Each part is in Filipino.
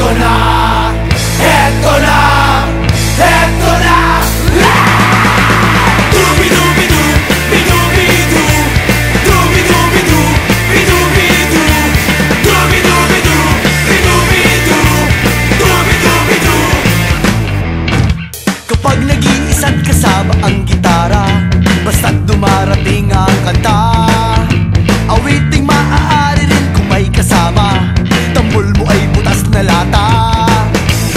Eto na, eto na, eto na. Dubi-dubi-du, bi-dubi-du, dubi-dubi-du, bi-dubi-du, dubi-dubi-du, bi-dubi-du, dubi-dubi-du. Kapag nag-iisa't kasama ang gitara, basta't dumarating ang kanta, awiting maaari rin kung may kasama, tambol mo ay butas na lata.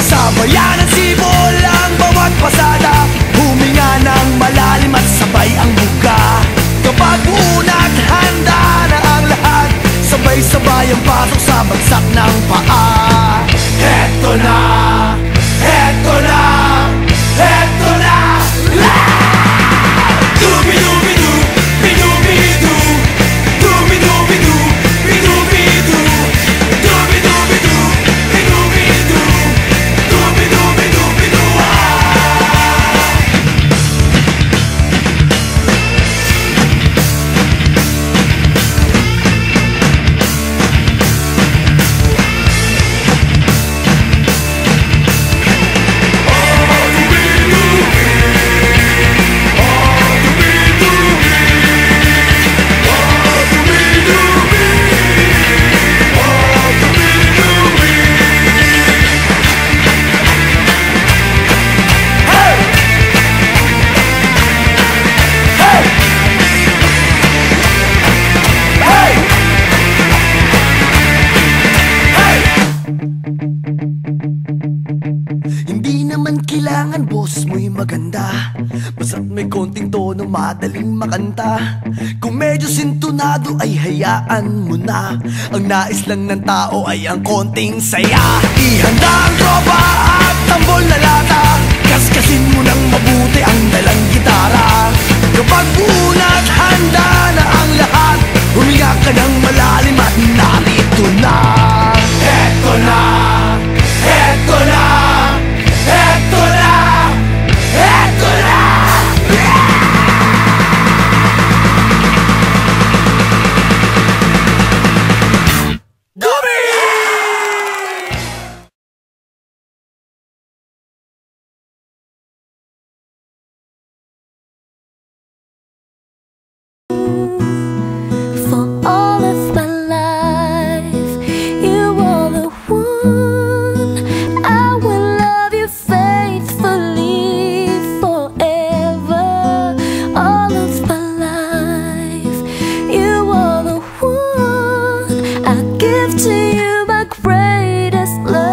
Sabayan ang sibol ang bawat pasada, huminga ng malalim at sabay ang buka. Kapag unat handa na ang lahat, sabay-sabay ang pasok sa bagsak ng paa. Eto na, eto na, eto na. Dubi-dubi-du, bi-dubi-du, dubi-dubi-du, bi-dubi-du, dubi-dubi-du, bi-dubi-du, dubi-dubi-du, bi-du. Hindi naman kailangan boss mo'y maganda, basta't may konting tono madaling makanta. Kung medyo sintonado ay hayaan mo na, ang nais lang ng tao ay ang konting saya. Ihanda ang tropa at tambol na lata, kaskasin mo ng mabuti ang dalang gitara. Kapag unat handa na ang lahat, huminga ka ng malalim at narito na. Eto na, eto na, eto na, eto na. Dubi! For all of my life, you are the one. I will love you faithfully forever. All of my life, you are the one. I give to you my greatest love.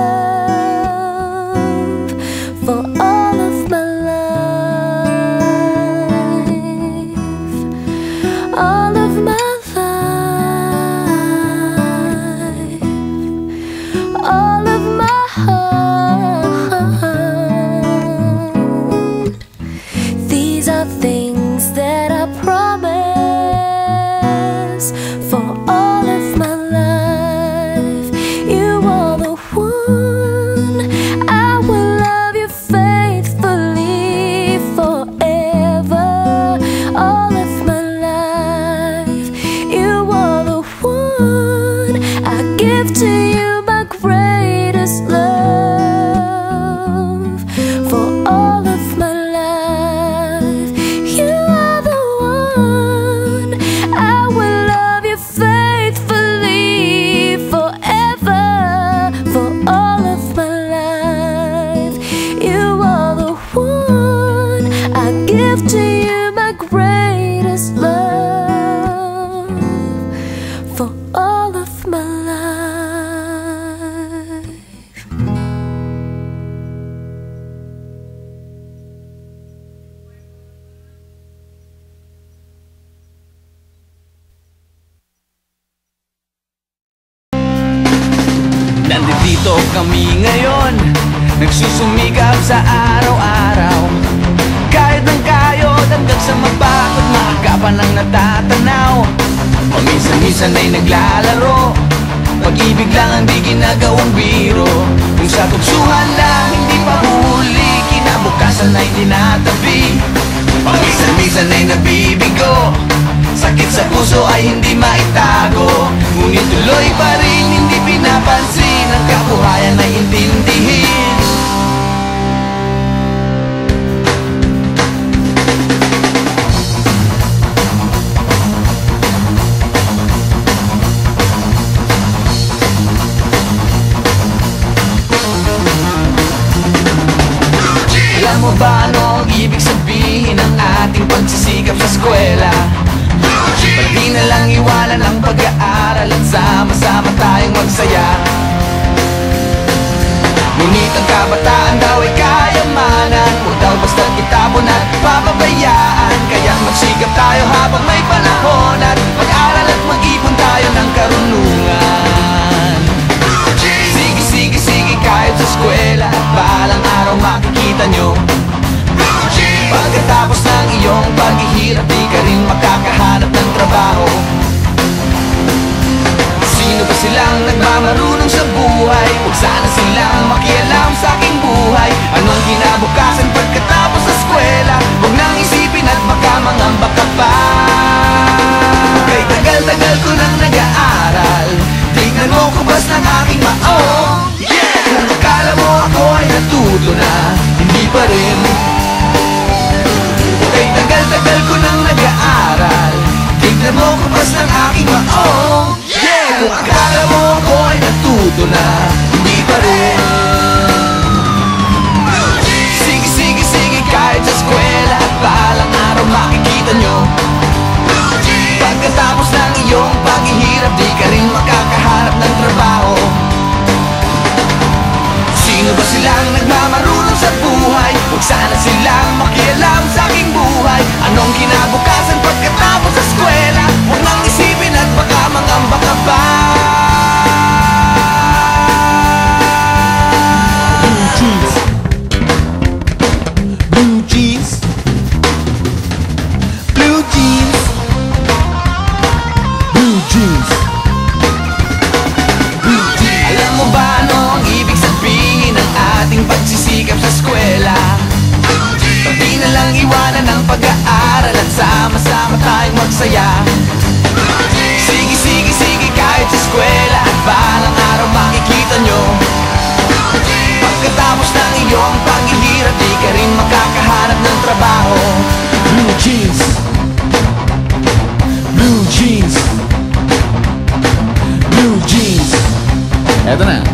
For all of my life, all of my life, all of my heart. These are things that I promise. For all of my life, you are the one. I will love you faithfully forever. All of my life, you are the one. I give to you my greatest love. For all of my life, you are the one. I will love you faithfully forever. For all of my life, you are the one. I give to you my greatest love. For all of my life. Nandito kami ngayon, nagsusumikap sa araw-araw. Kahit ng kayod hanggang sa mabakot, makakapan ang natatanaw. Paminsan-minsan ay naglalaro, pag-ibig lang ang di ginagawang biro. Kung sa tuksuhan lang hindi pa huli, kinabukasan ay tinatabi. Paminsan-minsan ay nabibigo, sakit sa puso ay hindi maitago. Ngunit tuloy pa rin, hindi pinapansin, ang kabuhayan ay intindihin. Alam mo ba ano ang ibig sabihin ng ating pagsisikap sa eskwela? Ba't di na lang iwanan ang pag-aaral at sama-sama tayong magsaya? Ngunit ang kabataan daw ay kayamanan, huwag daw basta't itapon at papabayaan. Kaya magsikap tayo habang may panahon at mag-aral at mag-ipon tayo ng karunungan. Sige, sige, kahit sa eskwela at balang araw makikita nyo, pagkatapos ng iyong paghihirap, di ka rin makakahanap ng trabaho. Sino ba silang nagmamarunong sa buhay? Huwag sana silang makialam sa aking buhay. Anong kinabukasan pagkatapos sa eskwela? Huwag nang isipin at baka mangamba ka pa. Kay tagal-tagal ko nang nag-aaral, tignan mo kubas ng aking maong. Kung akala mo ako ay natuto na, hindi pa rin. Kay tagal-tagal ko nang nag-aaral, tignan mo kubas ng aking maong. Kung akala mo ako ay natuto na, hindi pa rin. Sige, sige, kahit sa eskwela at balang araw makikita nyo, pagkatapos ng iyong paghihirap, di ka rin makakahanap ng trabaho. Sino ba silang nagmamarunong sa buhay? Huwag sana silang makialam sa aking buhay. Anong kinabukasan pagkatapos sa eskwela? Huwag nang isipin at baka mangamba ka pa. Blue jeans, blue jeans, blue jeans, blue jeans, blue jeans. Alam mo ba ano ang ibig sabihin ng ating pagsisikap sa eskwela? Pati na lang iwanan ang pag-aaral at sama-sama tayong magsaya. Sige, sige, sige, kahit sa eskwela at balang araw makikita nyo, pagkatapos ng iyong paghihirap, di ka rin makakahanap ng trabaho. Blue jeans, blue jeans, blue jeans. Eto na.